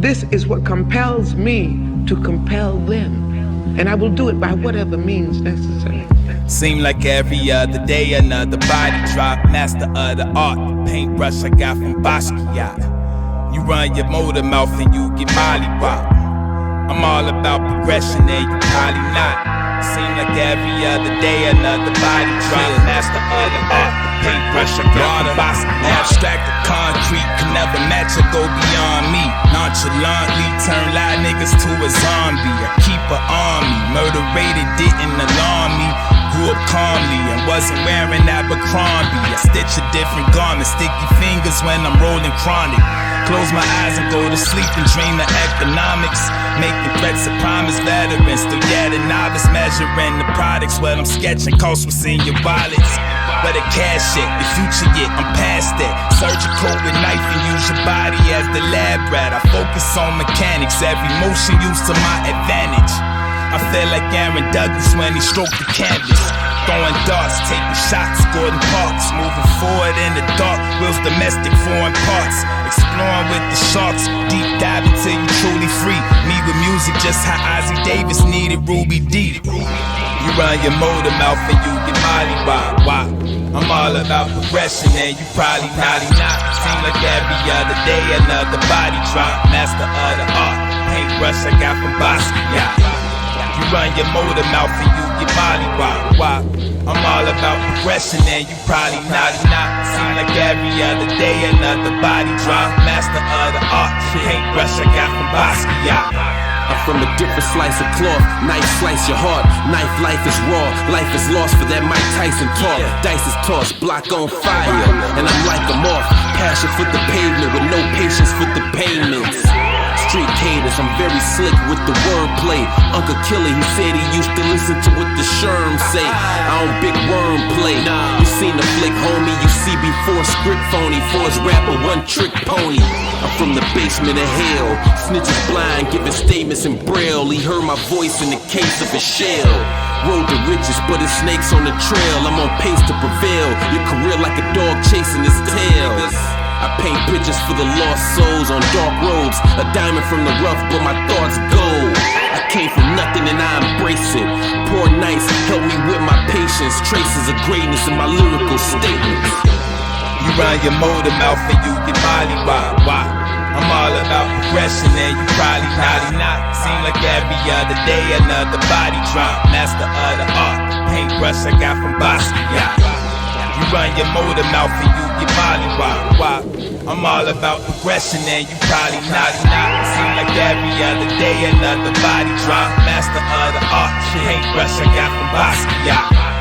This is what compels me to compel them. And I will do it by whatever means necessary. Seem like every other day another body drop. Master of the art, the paintbrush I got from Basquiat. You run your motor mouth and you get mollywopped. I'm all about progression and you probably not. Seem like every other day another body drop. Master of the art, the paintbrush I got from Basquiat. Abstracted concrete can never match or go beyond me. Nonchalantly turn lie niggas to a zombie. I keep an army, murder rated didn't alarm me. Grew up calmly and wasn't wearing Abercrombie. I stitch a different garment, sticky fingers when I'm rolling chronic. Close my eyes and go to sleep and dream of economics. Making threats of promise veterans, still yet a novice. Measuring the products while I'm sketching costs what's in your wallets. Where the cash at, the future yet, I'm past that. Surgical with knife and use your body as the lab rat. I focus on mechanics, every motion used to my advantage. I feel like Aaron Douglas when he stroked the canvas. Throwing darts, taking shots, Gordon Parks. Moving forward in the dark, wheels domestic foreign parts. Exploring with the sharks, deep diving till you truly free. Me with music just how Ozzie Davis needed Ruby D. You run your motor mouth and you get mollywopped. Why? I'm all about progression and you probably naughty not. Seem like every other day another body drop. Master of the art, paintbrush I got from Basquiat. You run your motor mouth and you get mollywopped. Why? I'm all about progression and you probably naughty not. Seem like every other day another body drop. Master of the art, paintbrush I got from Basquiat. I'm from a different slice of cloth. Knife slice your heart. Knife life is raw. Life is lost for that Mike Tyson talk. Dice is tossed, block on fire, and I'm like a moth. Passion for the pavement with no patience for the payments. Street cadence, I'm very slick with the wordplay. Uncle Killer, he said he used to listen to what the Sherm say. I don't big worm play. You seen the flick, homie. You see before script phony. Force rapper, one trick pony. I'm from the basement of hell. Snitches blind, giving statements in braille. He heard my voice in the case of a shell. Road to riches, but it's snakes on the trail. I'm on pace to prevail. Your career like a dog chasing his tail. I paint pictures for the lost souls on dark roads. A diamond from the rough, but my thoughts gold. I came from nothing and I embrace it. Poor nights help me with my patience. Traces of greatness in my lyrical statements. You run your motor mouth and you get mollywopped. Why? I'm all about progression and you probably naughty not. Seem like every other day another body drop. Master of the art, paintbrush I got from Basquiat. You run your motor mouth and you get mollywopped. Why? I'm all about progression and you probably naughty not. Seem like every other day another body drop. Master of the art, paintbrush I got from Basquiat.